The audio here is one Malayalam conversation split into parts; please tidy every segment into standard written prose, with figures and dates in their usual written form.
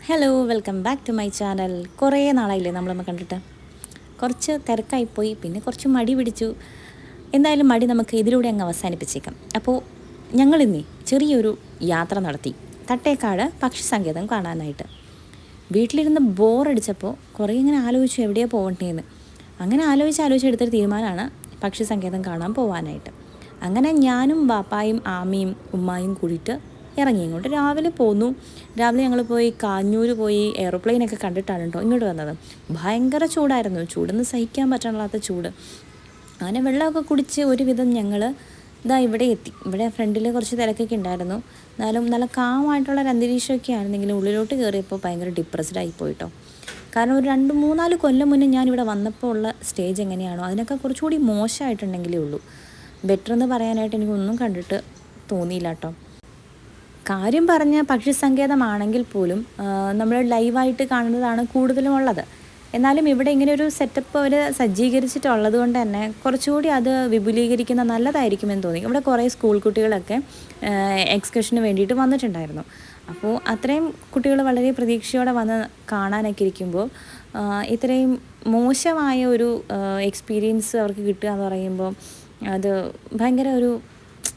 Hello, welcome back to my channel. കുറേ നാളായില്ലേ നമ്മളമ്മ കണ്ടിട്ട്. കുറച്ച് തിരക്കായിപ്പോയി, പിന്നെ കുറച്ച് മടി പിടിച്ചു. എന്തായാലും മടി നമുക്ക് ഇതിലൂടെ അങ്ങ് അവസാനിപ്പിച്ചേക്കാം. അപ്പോൾ ഞങ്ങളിന്നേ ചെറിയൊരു യാത്ര നടത്തി തട്ടേക്കാട് പക്ഷി സങ്കേതം കാണാനായിട്ട്. വീട്ടിലിരുന്ന് ബോറടിച്ചപ്പോൾ കുറേ ഇങ്ങനെ ആലോചിച്ചു എവിടെയാണ് പോകണ്ടേന്ന്. അങ്ങനെ ആലോചിച്ചെടുത്തൊരു തീരുമാനമാണ് പക്ഷി സങ്കേതം കാണാൻ പോകാനായിട്ട്. അങ്ങനെ ഞാനും ബാപ്പായും ആമയും ഉമ്മായും കൂടിയിട്ട് ഇറങ്ങി. ഇങ്ങോട്ട് രാവിലെ പോന്നു. രാവിലെ ഞങ്ങൾ പോയി കാഞ്ഞൂർ പോയി എയറോപ്ലെയിനൊക്കെ കണ്ടിട്ടാണ് കേട്ടോ ഇങ്ങോട്ട് വന്നത്. ഭയങ്കര ചൂടായിരുന്നു, ചൂടൊന്ന് സഹിക്കാൻ പറ്റാത്ത ചൂട്. അങ്ങനെ വെള്ളമൊക്കെ കുടിച്ച് ഒരുവിധം ഞങ്ങൾ ഇവിടെ എത്തി. ഇവിടെ ഫ്രണ്ടിൽ കുറച്ച് തിരക്കൊക്കെ ഉണ്ടായിരുന്നു. എന്നാലും നല്ല കാമായിട്ടുള്ളൊരു അന്തരീക്ഷമൊക്കെ ആയിരുന്നെങ്കിലും ഉള്ളിലോട്ട് കയറിയപ്പോൾ ഭയങ്കര ഡിപ്രസ്ഡ് ആയിപ്പോയിട്ടോ. കാരണം ഒരു 2-3-4 കൊല്ലം മുന്നേ ഞാനിവിടെ വന്നപ്പോൾ ഉള്ള സ്റ്റേജ് എങ്ങനെയാണോ അതിനൊക്കെ കുറച്ചുകൂടി മോശമായിട്ടുണ്ടെങ്കിലേ ഉള്ളൂ. ബെറ്റർ എന്ന് പറയാനായിട്ട് എനിക്കൊന്നും കണ്ടിട്ട് തോന്നിയില്ല കേട്ടോ. കാര്യം പറഞ്ഞ പക്ഷി സങ്കേതമാണെങ്കിൽ പോലും നമ്മൾ ലൈവായിട്ട് കാണുന്നതാണ് കൂടുതലും ഉള്ളത്. എന്നാലും ഇവിടെ ഇങ്ങനെ ഒരു സെറ്റപ്പ് അവർ സജ്ജീകരിച്ചിട്ടുള്ളത് കൊണ്ട് തന്നെ കുറച്ചുകൂടി അത് വിപുലീകരിക്കുന്ന നല്ലതായിരിക്കുമെന്ന് തോന്നി. ഇവിടെ കുറേ സ്കൂൾ കുട്ടികളൊക്കെ എക്സ്കർഷന് വേണ്ടിയിട്ട് വന്നിട്ടുണ്ടായിരുന്നു. അപ്പോൾ അത്രയും കുട്ടികൾ വളരെ പ്രതീക്ഷയോടെ വന്ന് കാണാനൊക്കെ ഇരിക്കുമ്പോൾ ഇത്രയും മോശമായ ഒരു എക്സ്പീരിയൻസ് അവർക്ക് കിട്ടുക എന്ന് പറയുമ്പോൾ അത് ഭയങ്കര ഒരു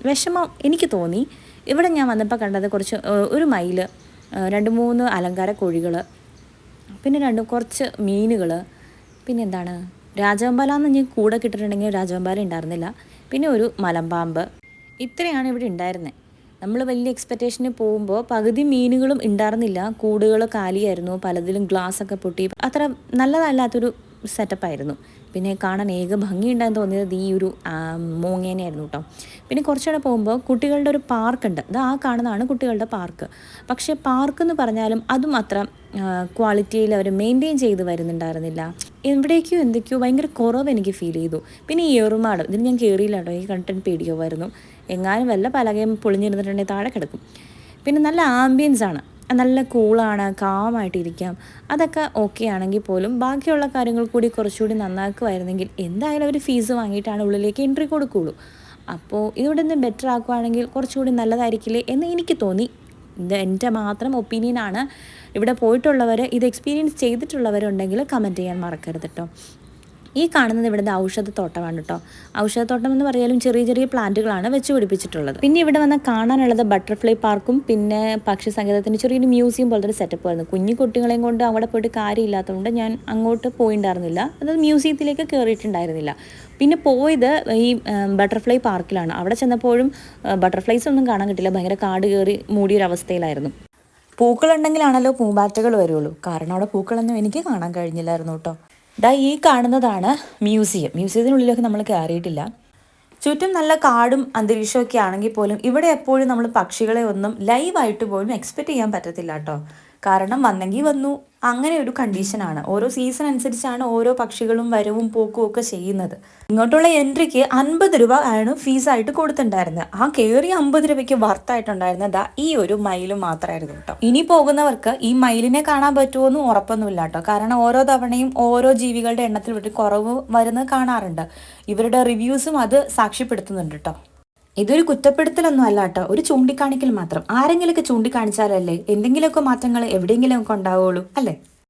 വിഷമം എനിക്ക് തോന്നി. ഇവിടെ ഞാൻ വന്നപ്പോൾ കണ്ടത് ഒരു മയിൽ, 2-3 അലങ്കാര കോഴികൾ, പിന്നെ കുറച്ച് മീനുകൾ, പിന്നെ എന്താണ് രാജവെമ്പാലാന്ന് ഞാൻ കൂടെ കിട്ടിയിട്ടുണ്ടെങ്കിൽ രാജവെമ്പാല ഉണ്ടായിരുന്നില്ല, പിന്നെ ഒരു മലമ്പാമ്പ്. ഇത്രയാണ് ഇവിടെ ഉണ്ടായിരുന്നത്. നമ്മൾ വലിയ എക്സ്പെക്റ്റേഷന് പോകുമ്പോൾ പകുതി മീനുകളും ഉണ്ടായിരുന്നില്ല, കൂടുകൾ കാലിയായിരുന്നു, പലതിലും ഗ്ലാസ്സൊക്കെ പൊട്ടി. അത്ര നല്ലതല്ലാത്തൊരു സെറ്റപ്പായിരുന്നു. പിന്നെ കാണാൻ ഏക ഭംഗിയുണ്ടായെന്ന് തോന്നിയത് ഈ ഒരു മൂങ്ങേനെയായിരുന്നു കേട്ടോ. പിന്നെ കുറച്ചുകൂടെ പോകുമ്പോൾ കുട്ടികളുടെ ഒരു പാർക്കുണ്ട്. ആ കാണുന്നതാണ് കുട്ടികളുടെ പാർക്ക്. പക്ഷേ പാർക്കെന്ന് പറഞ്ഞാലും അതും അത്ര ക്വാളിറ്റിയിൽ അവർ മെയിൻറ്റെയിൻ ചെയ്ത് വരുന്നുണ്ടായിരുന്നില്ല. എവിടേക്കോ എന്തൊക്കെയോ ഭയങ്കര കുറവ് എനിക്ക് ഫീൽ ചെയ്തു. പിന്നെ ഈ എറുമാട്, ഇതിന് ഞാൻ കയറിയില്ല കേട്ടോ, ഈ കണ്ടിട്ട് പേടിക്കുമായിരുന്നു. എങ്ങാനും വല്ല പലകയും പൊളിഞ്ഞിരുന്നിട്ടുണ്ടെങ്കിൽ താഴെ കിടക്കും. പിന്നെ നല്ല ആംബിയൻസ് ആണ്, നല്ല കൂളാണ്, കാമായിട്ടിരിക്കാം. അതൊക്കെ ഓക്കെ ആണെങ്കിൽ പോലും ബാക്കിയുള്ള കാര്യങ്ങൾ കൂടി കുറച്ചുകൂടി നന്നാക്കുമായിരുന്നെങ്കിൽ. എന്തായാലും അവർ ഫീസ് വാങ്ങിയിട്ടാണ് ഉള്ളിലേക്ക് എൻട്രി കൊടുക്കുകയുള്ളൂ. അപ്പോൾ ഇതിവിടെ നിന്ന് ബെറ്റർ ആക്കുകയാണെങ്കിൽ കുറച്ചുകൂടി നല്ലതായിരിക്കില്ലേ എന്ന് എനിക്ക് തോന്നി. ഇത് എൻ്റെ മാത്രം ഒപ്പീനിയനാണ്. ഇവിടെ പോയിട്ടുള്ളവർ, ഇത് എക്സ്പീരിയൻസ് ചെയ്തിട്ടുള്ളവരുണ്ടെങ്കിൽ കമൻറ്റ് ചെയ്യാൻ മറക്കരുത് കേട്ടോ. ഈ കാണുന്നത് ഇവിടുത്തെ ഔഷധത്തോട്ടമാണ് കേട്ടോ. ഔഷധത്തോട്ടം എന്ന് പറയാലും ചെറിയ ചെറിയ പ്ലാന്റുകളാണ് വെച്ച് പിടിപ്പിച്ചിട്ടുള്ളത്. പിന്നെ ഇവിടെ വന്ന് കാണാനുള്ളത് ബട്ടർഫ്ലൈ പാർക്കും പിന്നെ പക്ഷി സങ്കേതത്തിൻ്റെ ചെറിയൊരു മ്യൂസിയം പോലത്തെ ഒരു സെറ്റപ്പ് ആയിരുന്നു. കുഞ്ഞു കുട്ടികളെയും കൊണ്ട് അവിടെ പോയിട്ട് കാര്യമില്ലാത്തതുകൊണ്ട് ഞാൻ അങ്ങോട്ട് പോയിട്ടുണ്ടായിരുന്നില്ല, അതായത് മ്യൂസിയത്തിലേക്ക് കയറിയിട്ടുണ്ടായിരുന്നില്ല. പിന്നെ പോയത് ഈ ബട്ടർഫ്ലൈ പാർക്കിലാണ്. അവിടെ ചെന്നപ്പോഴും ബട്ടർഫ്ലൈസ് ഒന്നും കാണാൻ കിട്ടില്ല, ഭയങ്കര കാട് കയറി മൂടിയൊരവസ്ഥയിലായിരുന്നു. പൂക്കളുണ്ടെങ്കിലാണല്ലോ പൂമ്പാറ്റകൾ വരുള്ളൂ, കാരണം അവിടെ പൂക്കളൊന്നും എനിക്ക് കാണാൻ കഴിഞ്ഞില്ലായിരുന്നു കേട്ടോ. ഈ കാണുന്നതാണ് മ്യൂസിയത്തിനുള്ളിലൊക്കെ നമ്മൾ കയറിയിട്ടില്ല. ചുറ്റും നല്ല കാടും അന്തരീക്ഷമൊക്കെ ആണെങ്കിൽ പോലും ഇവിടെ എപ്പോഴും നമ്മൾ പക്ഷികളെ ഒന്നും ലൈവായിട്ട് പോലും എക്സ്പെക്റ്റ് ചെയ്യാൻ പറ്റത്തില്ല കേട്ടോ. കാരണം വന്നെങ്കിൽ വന്നു, അങ്ങനെ ഒരു കണ്ടീഷനാണ്. ഓരോ സീസൺ അനുസരിച്ചാണ് ഓരോ പക്ഷികളും വരവും പോക്കും ഒക്കെ ചെയ്യുന്നത്. ഇങ്ങോട്ടുള്ള എൻട്രിക്ക് 50 രൂപ ആണ് ഫീസായിട്ട് കൊടുത്തിട്ടുണ്ടായിരുന്നത്. ആ കയറി 50 രൂപയ്ക്ക് വർത്തായിട്ടുണ്ടായിരുന്നത് ഈ ഒരു മയിൽ മാത്രമായിരുന്നു കേട്ടോ. ഇനി പോകുന്നവർക്ക് ഈ മയിലിനെ കാണാൻ പറ്റുമോയെന്നും ഉറപ്പൊന്നുമില്ല കേട്ടോ. കാരണം ഓരോ തവണയും ഓരോ ജീവികളുടെ എണ്ണത്തിൽ വിട്ട് കുറവ് വരുന്നത് കാണാറുണ്ട്. ഇവരുടെ റിവ്യൂസും അത് സാക്ഷ്യപ്പെടുത്തുന്നുണ്ട് കേട്ടോ. ഇതൊരു കുറ്റപ്പെടുത്തലൊന്നും അല്ല കേട്ടോ, ഒരു ചൂണ്ടിക്കാണിക്കൽ മാത്രം. ആരെങ്കിലുമൊക്കെ ചൂണ്ടിക്കാണിച്ചാലല്ലേ എന്തെങ്കിലുമൊക്കെ മാറ്റങ്ങൾ എവിടെയെങ്കിലുമൊക്കെ ഉണ്ടാവുള്ളൂ, അല്ലേ?